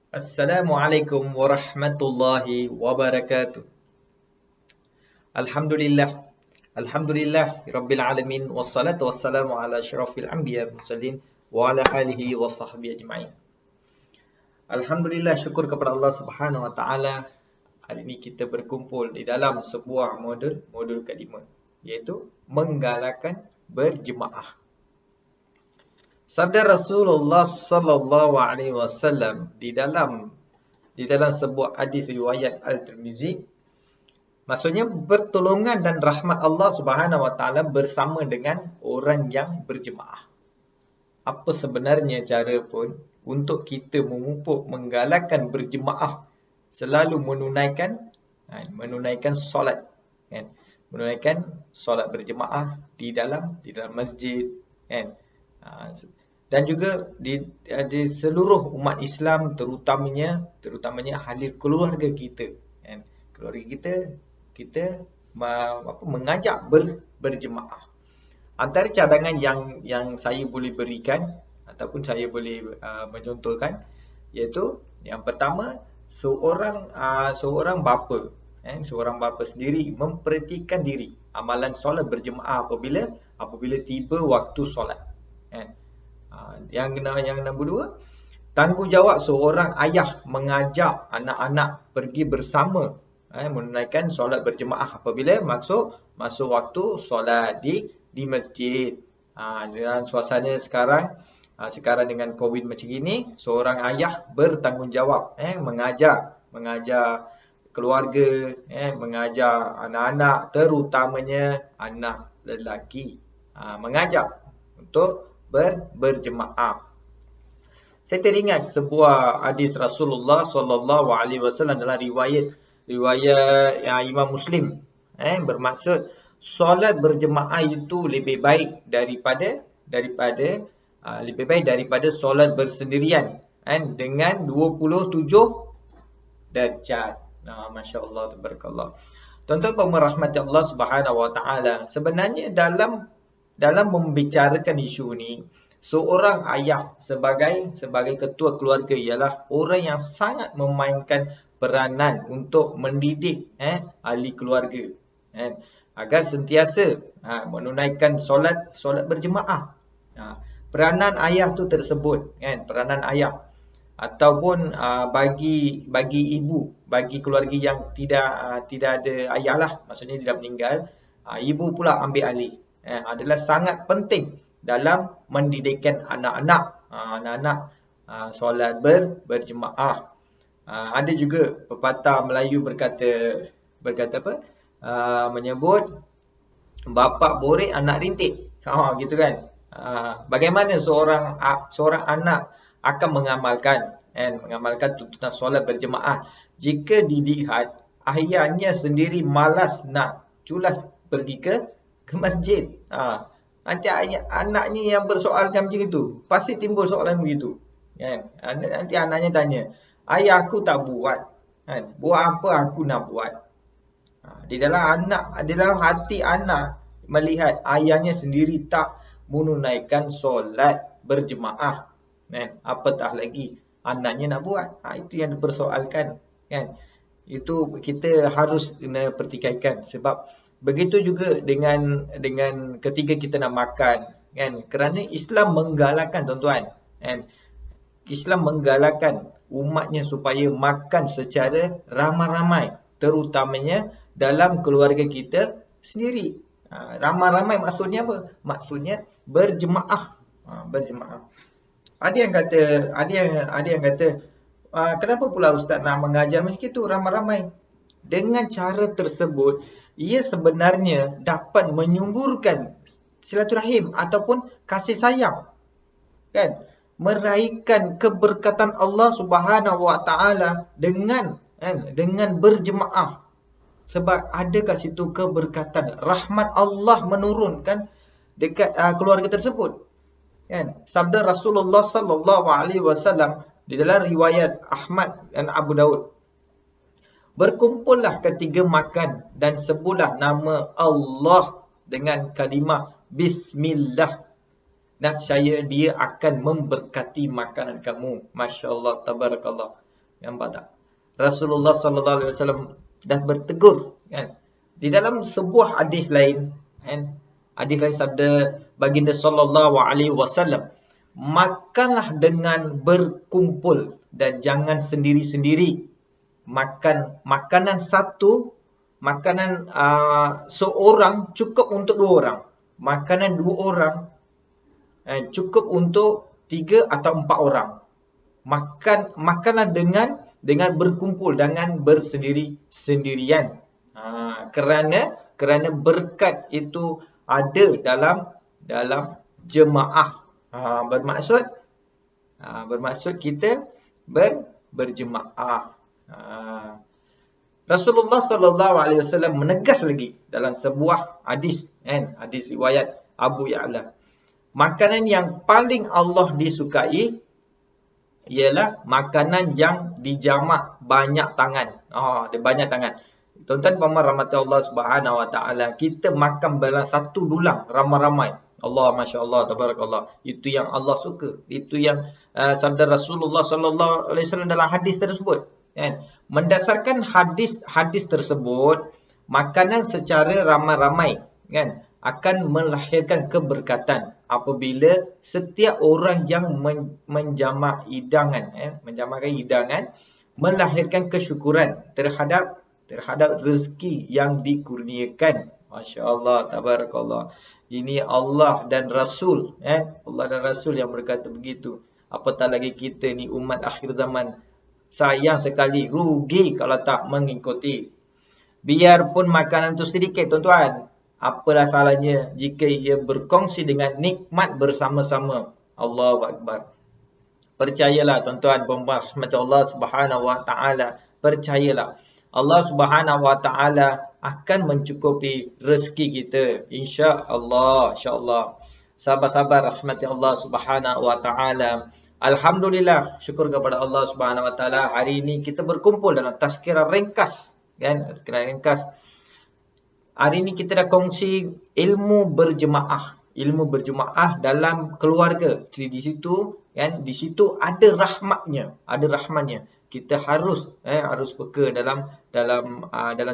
Assalamualaikum warahmatullahi wabarakatuh. Alhamdulillah. Alhamdulillah Rabbil Alamin. Wassalatu wassalamu ala asyrafil anbiya mursalin wa ala alihi wa sahbihi ajma'in. Alhamdulillah, syukur kepada Allah Subhanahu wa taala. Hari ini kita berkumpul di dalam sebuah modul kelima, iaitu menggalakkan berjemaah. Sabda Rasulullah sallallahu alaihi wasallam di dalam sebuah hadis riwayat Al-Tirmizi, maksudnya pertolongan dan rahmat Allah Subhanahu wa taala bersama dengan orang yang berjemaah. Apa sebenarnya cara pun untuk kita memupuk menggalakkan berjemaah, selalu menunaikan solat, kan? Menunaikan solat berjemaah di dalam masjid, kan? Dan juga di seluruh umat Islam, terutamanya ahli keluarga kita, kan? Keluarga kita mengajak berjemaah. Antara cadangan yang saya boleh berikan ataupun saya boleh mencontohkan, iaitu yang pertama, seorang bapa, seorang bapa sendiri memperhatikan diri amalan solat berjemaah apabila tiba waktu solat, kan? Yang nombor dua, tanggungjawab seorang ayah mengajak anak-anak pergi bersama menunaikan solat berjemaah apabila masuk waktu solat di masjid. Dengan suasana sekarang dengan COVID macam ini, seorang ayah bertanggungjawab mengajar keluarga, mengajar anak-anak, terutamanya anak lelaki, mengajak untuk berjemaah. Saya teringat sebuah hadis Rasulullah sallallahu alaihi wasallam dalam riwayat Imam Muslim, bermaksud solat berjemaah itu lebih baik daripada solat bersendirian, dengan 27 darjat. Masya-Allah, tabarakallah. Tuan-tuan pemerhati Allah Subhanahu wa taala, sebenarnya dalam membicarakan isu ni, seorang ayah sebagai ketua keluarga ialah orang yang sangat memainkan peranan untuk mendidik ahli keluarga, agar sentiasa menunaikan solat berjemaah. Peranan ayah tu tersebut, peranan ayah, ataupun bagi ibu, bagi keluarga yang tidak ada ayah lah, maksudnya dia dah meninggal, ibu pula ambil alih, adalah sangat penting dalam mendidikkan anak-anak solat berjemaah. Ada juga pepatah Melayu berkata apa? Menyebut bapa borek anak rintik. Gitu kan? Bagaimana seorang anak akan mengamalkan tuntutan solat berjemaah jika dilihat ayahnya sendiri malas nak culas pergi ke masjid. Nanti anaknya yang bersoalkan macam itu, pasti timbul soalan begitu, kan? Nanti anaknya tanya, ayah aku tak buat, kan? Buat apa aku nak buat? Di dalam hati anak melihat ayahnya sendiri tak menunaikan solat berjemaah, kan? Apatah lagi anaknya nak buat. Itu yang dipersoalkan, kan? Itu kita harus kena pertikaikan, sebab begitu juga dengan ketika kita nak makan, kan? Kerana Islam menggalakkan, tuan-tuan, kan? Islam menggalakkan umatnya supaya makan secara ramai-ramai, terutamanya dalam keluarga kita sendiri. Ramai-ramai maksudnya apa? Maksudnya berjemaah. Berjemaah. Ada yang kata, kenapa pula ustaz nak mengajar macam itu ramai-ramai? Dengan cara tersebut, ia sebenarnya dapat menyuburkan silaturahim ataupun kasih sayang, kan? Meraihkan keberkatan Allah Subhanahu wa taala dengan berjemaah. Sebab ada kat situ keberkatan, rahmat Allah menurunkan dekat keluarga tersebut, kan? Sabda Rasulullah sallallahu alaihi wasallam di dalam riwayat Ahmad dan Abu Daud, berkumpullah ketiga makan dan sebutlah nama Allah dengan kalimah Bismillah, nescaya dia akan memberkati makanan kamu. Masya Allah, tabarakallah. Nampak tak? Rasulullah sallallahu alaihi wasallam dah bertegur, kan? Di dalam sebuah hadis lain, kan? Hadis lain sabda baginda sallallahu alaihi wasallam, makanlah dengan berkumpul dan jangan sendiri-sendiri. Makan makanan satu, makanan seorang cukup untuk dua orang. Makanan dua orang cukup untuk 3 atau 4 orang. Makanlah dengan berkumpul, jangan bersendiri-sendirian. Kerana berkat itu ada dalam jemaah. Bermaksud kita berjemaah. Rasulullah sallallahu alaihi wasallam menegas lagi dalam sebuah hadis, kan? Hadis riwayat Abu Ya'la. Makanan yang paling Allah disukai ialah makanan yang dijamak banyak tangan. Dia banyak tangan. Tuan-tuan puan rahmat Allah Subhanahu wa taala, kita makan dalam satu dulang ramai-ramai. Allah, masya-Allah, tabarakallah. Itu yang Allah suka. Itu yang sabda Rasulullah sallallahu alaihi wasallam dalam hadis tersebut, kan? Mendasarkan hadis tersebut, makanan secara ramai-ramai, kan, akan melahirkan keberkatan apabila setiap orang yang menjamak hidangan, menjamakkan hidangan, melahirkan kesyukuran terhadap rezeki yang dikurniakan. Masya-Allah, tabarakallah. Ini Allah dan Rasul, Allah dan Rasul yang berkata begitu. Apatah lagi kita ni umat akhir zaman. Sayang sekali, rugi kalau tak mengikuti. Biarpun makanan tu sedikit, tuan-tuan, apalah salahnya jika ia berkongsi dengan nikmat bersama-sama. Allahu Akbar. Percayalah tuan-tuan, rahmat Allah Subhanahu wa taala, percayalah Allah Subhanahu wa taala akan mencukupi rezeki kita, insya-Allah, insya-Allah. Sabar-sabar rahmat Allah Subhanahu wa taala. Alhamdulillah, syukur kepada Allah Subhanahu wa taala, hari ini kita berkumpul dalam tazkirah ringkas, kan? Tazkirah ringkas. Hari ini kita dah kongsi ilmu berjemaah dalam keluarga. Jadi di situ, kan, di situ ada rahmatnya. Kita harus peka dalam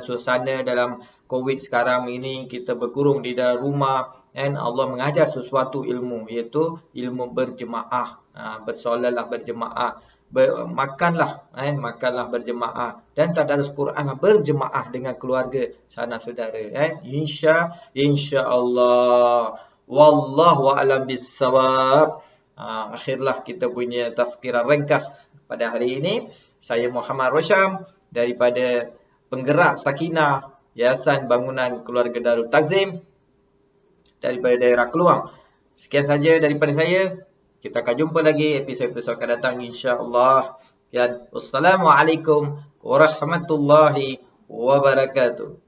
suasana dalam Covid sekarang ini, kita berkurung di dalam rumah, kan? Allah mengajar sesuatu ilmu, iaitu ilmu berjemaah. Bersolatlah berjemaah, makanlah berjemaah, dan tadarus Quran berjemaah dengan keluarga sanak saudara, insya-Allah. Wallahu a'lam bissawab. Akhirlah kita punya tazkirah ringkas pada hari ini. Saya Muhammad Rosham daripada penggerak Sakinah Yayasan Bangunan Keluarga Darul Takzim daripada daerah Keluang. Sekian saja daripada saya. Kita akan jumpa lagi episod-episod akan datang, insya-Allah. Wassalamualaikum warahmatullahi wabarakatuh.